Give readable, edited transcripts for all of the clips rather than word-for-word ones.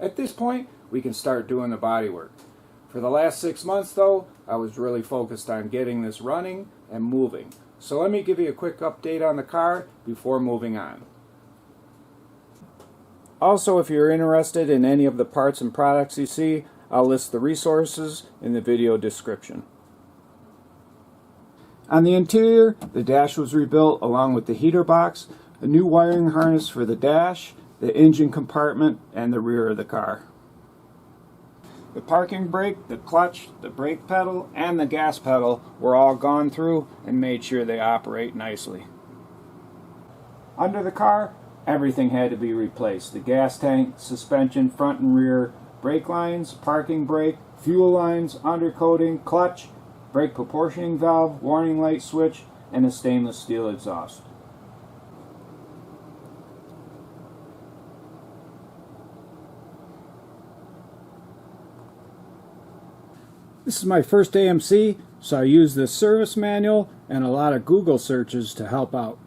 At this point, we can start doing the body work. For the last 6 months though, I was really focused on getting this running and moving. So let me give you a quick update on the car before moving on. Also, if you're interested in any of the parts and products you see, I'll list the resources in the video description. On the interior, the dash was rebuilt along with the heater box, a new wiring harness for the dash, the engine compartment, and the rear of the car. The parking brake, the clutch, the brake pedal, and the gas pedal were all gone through and made sure they operate nicely. Under the car, everything had to be replaced. The gas tank, suspension, front and rear, brake lines, parking brake, fuel lines, undercoating, clutch, brake proportioning valve, warning light switch, and a stainless steel exhaust. This is my first AMC, so I used the service manual and a lot of Google searches to help out.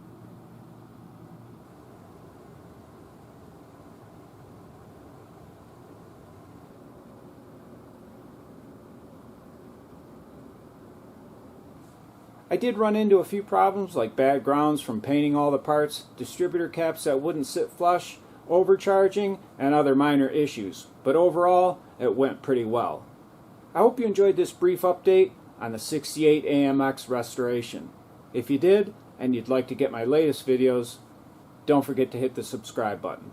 I did run into a few problems like bad grounds from painting all the parts, distributor caps that wouldn't sit flush, overcharging, and other minor issues, but overall it went pretty well. I hope you enjoyed this brief update on the 68 AMX restoration. If you did, and you'd like to get my latest videos, don't forget to hit the subscribe button.